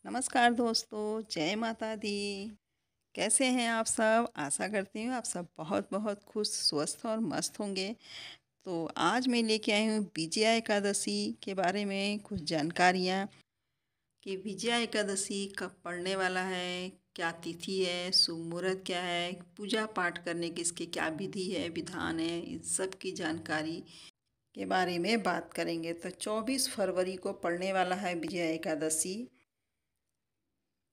नमस्कार दोस्तों, जय माता दी। कैसे हैं आप सब? आशा करती हूँ आप सब बहुत बहुत खुश, स्वस्थ और मस्त होंगे। तो आज मैं लेके आई हूँ विजया एकादशी के बारे में कुछ जानकारियाँ कि विजया एकादशी कब पड़ने वाला है, क्या तिथि है, शुभ मुहूर्त क्या है, पूजा पाठ करने की इसकी क्या विधि है, विधान है, इन सब की जानकारी के बारे में बात करेंगे। तो 24 फरवरी को पड़ने वाला है विजया एकादशी।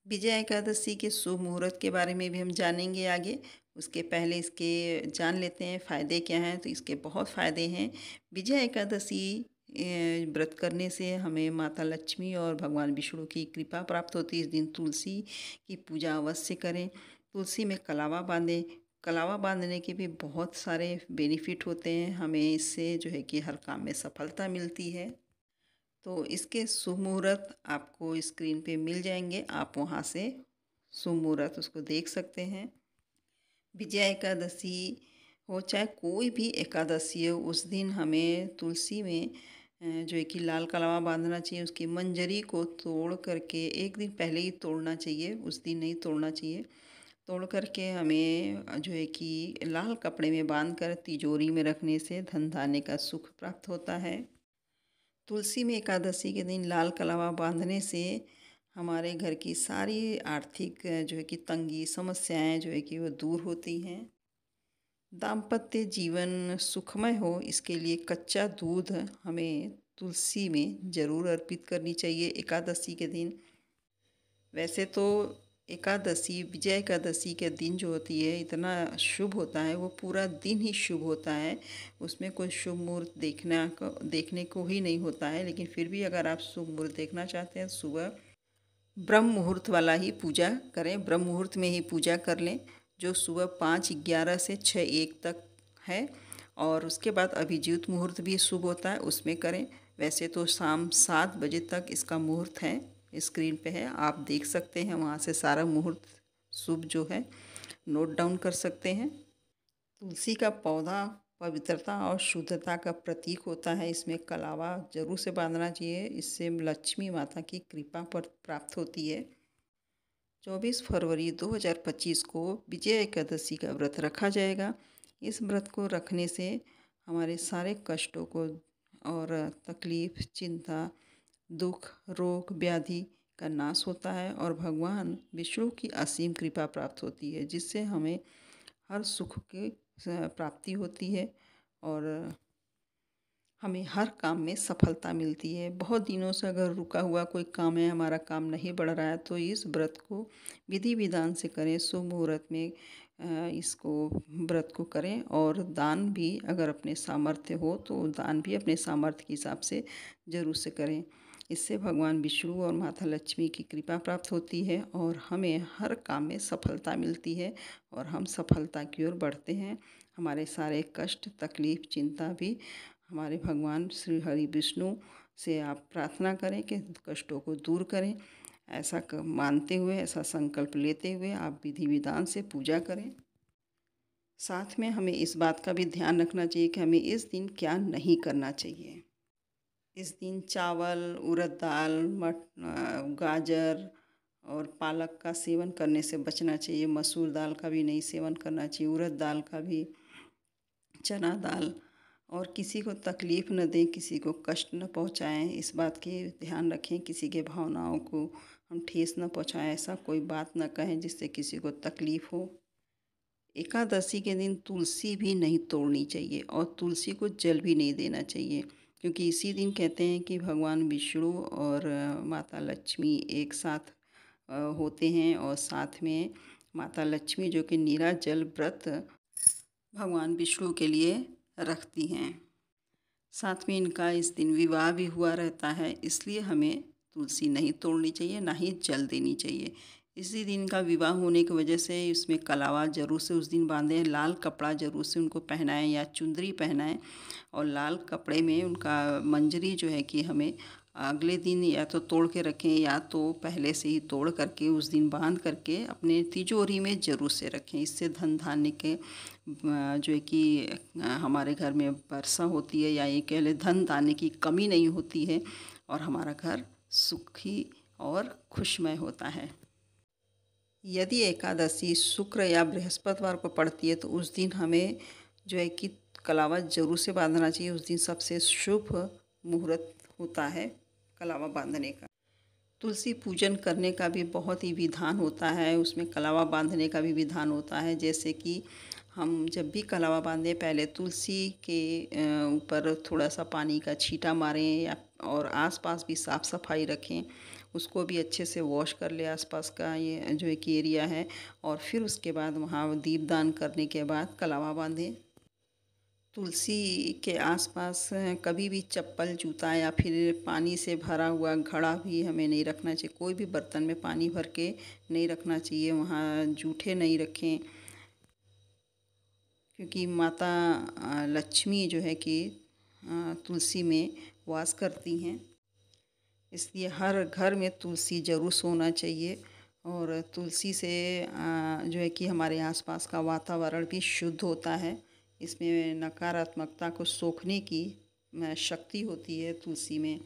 विजय एकादशी के शुभ मुहूर्त के बारे में भी हम जानेंगे आगे। उसके पहले इसके जान लेते हैं फ़ायदे क्या हैं। तो इसके बहुत फ़ायदे हैं। विजय एकादशी व्रत करने से हमें माता लक्ष्मी और भगवान विष्णु की कृपा प्राप्त होती है। इस दिन तुलसी की पूजा अवश्य करें। तुलसी में कलावा बांधें। कलावा बांधने के भी बहुत सारे बेनिफिट होते हैं। हमें इससे जो है कि हर काम में सफलता मिलती है। तो इसके शुभ मुहूर्त आपको स्क्रीन पे मिल जाएंगे, आप वहाँ से शुभ मुहूर्त उसको देख सकते हैं। विजया एकादशी हो चाहे कोई भी एकादशी हो, उस दिन हमें तुलसी में जो है कि लाल कलावा बांधना चाहिए। उसकी मंजरी को तोड़ करके एक दिन पहले ही तोड़ना चाहिए, उस दिन नहीं तोड़ना चाहिए। तोड़ करके हमें जो है कि लाल कपड़े में बांध कर तिजोरी में रखने से धन धान्य का सुख प्राप्त होता है। तुलसी में एकादशी के दिन लाल कलावा बांधने से हमारे घर की सारी आर्थिक जो है कि तंगी समस्याएं जो है कि वो दूर होती हैं। दाम्पत्य जीवन सुखमय हो, इसके लिए कच्चा दूध हमें तुलसी में ज़रूर अर्पित करनी चाहिए एकादशी के दिन। वैसे तो एकादशी विजय एकादशी के दिन जो होती है इतना शुभ होता है, वो पूरा दिन ही शुभ होता है। उसमें कोई शुभ मुहूर्त देखने को ही नहीं होता है। लेकिन फिर भी अगर आप शुभ मुहूर्त देखना चाहते हैं, सुबह ब्रह्म मुहूर्त वाला ही पूजा करें, ब्रह्म मुहूर्त में ही पूजा कर लें, जो सुबह 5:11 से 6:01 तक है। और उसके बाद अभिजीत मुहूर्त भी शुभ होता है, उसमें करें। वैसे तो शाम 7 बजे तक इसका मुहूर्त है, स्क्रीन पे है, आप देख सकते हैं। वहाँ से सारा मुहूर्त शुभ जो है नोट डाउन कर सकते हैं। तुलसी का पौधा पवित्रता और शुद्धता का प्रतीक होता है। इसमें कलावा जरूर से बांधना चाहिए, इससे लक्ष्मी माता की कृपा पर प्राप्त होती है। 24 फरवरी 2025 को विजय एकादशी का व्रत रखा जाएगा। इस व्रत को रखने से हमारे सारे कष्टों को और तकलीफ, चिंता, दुख, रोग, व्याधि का नाश होता है और भगवान विष्णु की असीम कृपा प्राप्त होती है, जिससे हमें हर सुख की प्राप्ति होती है और हमें हर काम में सफलता मिलती है। बहुत दिनों से अगर रुका हुआ कोई काम है, हमारा काम नहीं बढ़ रहा है, तो इस व्रत को विधि विधान से करें। शुभ मुहूर्त में इसको व्रत को करें और दान भी अगर अपने सामर्थ्य हो तो दान भी अपने सामर्थ्य के हिसाब से ज़रूर से करें। इससे भगवान विष्णु और माता लक्ष्मी की कृपा प्राप्त होती है और हमें हर काम में सफलता मिलती है और हम सफलता की ओर बढ़ते हैं। हमारे सारे कष्ट, तकलीफ, चिंता भी हमारे भगवान श्री हरि विष्णु से आप प्रार्थना करें कि कष्टों को दूर करें। ऐसा मानते हुए, ऐसा संकल्प लेते हुए आप विधि विधान से पूजा करें। साथ में हमें इस बात का भी ध्यान रखना चाहिए कि हमें इस दिन क्या नहीं करना चाहिए। इस दिन चावल, उड़द दाल, गाजर और पालक का सेवन करने से बचना चाहिए। मसूर दाल का भी नहीं सेवन करना चाहिए, उड़द दाल का भी, चना दाल। और किसी को तकलीफ़ न दें, किसी को कष्ट न पहुंचाएं, इस बात की ध्यान रखें। किसी के भावनाओं को हम ठेस न पहुंचाएं, ऐसा कोई बात न कहें जिससे किसी को तकलीफ़ हो। एकादशी के दिन तुलसी भी नहीं तोड़नी चाहिए और तुलसी को जल भी नहीं देना चाहिए, क्योंकि इसी दिन कहते हैं कि भगवान विष्णु और माता लक्ष्मी एक साथ होते हैं और साथ में माता लक्ष्मी जो कि नीराजल व्रत भगवान विष्णु के लिए रखती हैं। साथ में इनका इस दिन विवाह भी हुआ रहता है, इसलिए हमें तुलसी नहीं तोड़नी चाहिए, ना ही जल देनी चाहिए। इसी दिन का विवाह होने की वजह से इसमें कलावा जरूर से उस दिन बांधें, लाल कपड़ा जरूर से उनको पहनाएं या चुंदरी पहनाएं और लाल कपड़े में उनका मंजरी जो है कि हमें अगले दिन या तो तोड़ के रखें या तो पहले से ही तोड़ करके उस दिन बांध करके अपने तिजोरी में ज़रूर से रखें। इससे धन धान्य के जो है कि हमारे घर में वर्षा होती है, या ये कह लें धन धान्य की कमी नहीं होती है और हमारा घर सुखी और खुशमय होता है। यदि एकादशी शुक्र या बृहस्पतिवार को पड़ती है तो उस दिन हमें जो है कि कलावा ज़रूर से बांधना चाहिए। उस दिन सबसे शुभ मुहूर्त होता है कलावा बांधने का। तुलसी पूजन करने का भी बहुत ही विधान होता है, उसमें कलावा बांधने का भी विधान होता है। जैसे कि हम जब भी कलावा बांधें पहले तुलसी के ऊपर थोड़ा सा पानी का छींटा मारें या और आसपास भी साफ़ सफाई रखें, उसको भी अच्छे से वॉश कर ले आसपास का ये जो एक एरिया है, और फिर उसके बाद वहाँ दीपदान करने के बाद कलावा बांधें। तुलसी के आसपास कभी भी चप्पल जूता या फिर पानी से भरा हुआ घड़ा भी हमें नहीं रखना चाहिए। कोई भी बर्तन में पानी भर के नहीं रखना चाहिए, वहाँ जूठे नहीं रखें, क्योंकि माता लक्ष्मी जो है कि तुलसी में वास करती हैं। इसलिए हर घर में तुलसी ज़रूर होना चाहिए। और तुलसी से जो है कि हमारे आसपास का वातावरण भी शुद्ध होता है। इसमें नकारात्मकता को सोखने की शक्ति होती है तुलसी में।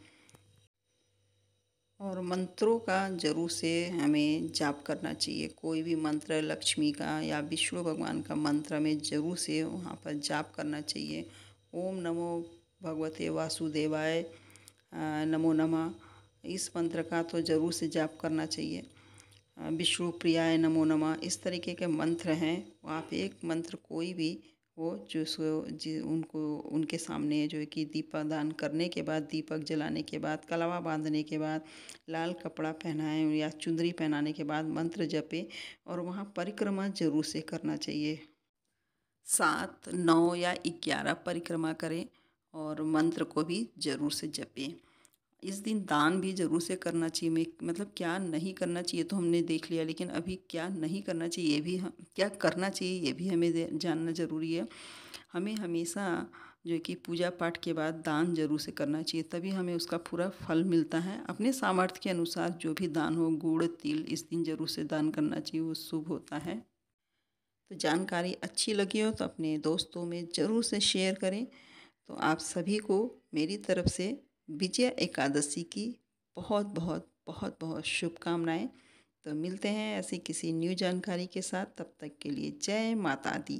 और मंत्रों का जरूर से हमें जाप करना चाहिए। कोई भी मंत्र लक्ष्मी का या विष्णु भगवान का मंत्र हमें जरूर से वहाँ पर जाप करना चाहिए। ओम नमो भगवते वासुदेवाय नमो नमः, इस मंत्र का तो ज़रूर से जाप करना चाहिए। विष्णु प्रियाय नमो नमः, इस तरीके के मंत्र हैं। आप एक मंत्र कोई भी हो जो उनको उनके सामने जो है कि दीपदान करने के बाद, दीपक जलाने के बाद, कलावा बांधने के बाद, लाल कपड़ा पहनाएं या चुंदरी पहनाने के बाद मंत्र जपें और वहाँ परिक्रमा जरूर से करना चाहिए। 7, 9 या 11 परिक्रमा करें और मंत्र को भी जरूर से जपें। इस दिन दान भी ज़रूर से करना चाहिए। मतलब क्या नहीं करना चाहिए तो हमने देख लिया, लेकिन अभी क्या नहीं करना चाहिए ये भी हम क्या करना चाहिए ये भी हमें जानना ज़रूरी है। हमें हमेशा जो है कि पूजा पाठ के बाद दान ज़रूर से करना चाहिए, तभी हमें उसका पूरा फल मिलता है। अपने सामर्थ्य के अनुसार जो भी दान हो, गुड़ तिल इस दिन ज़रूर से दान करना चाहिए, वो शुभ होता है। तो जानकारी अच्छी लगी हो तो अपने दोस्तों में ज़रूर से शेयर करें। तो आप सभी को मेरी तरफ से विजय एकादशी की बहुत बहुत बहुत बहुत शुभकामनाएं। तो मिलते हैं ऐसी किसी न्यू जानकारी के साथ, तब तक के लिए जय माता दी।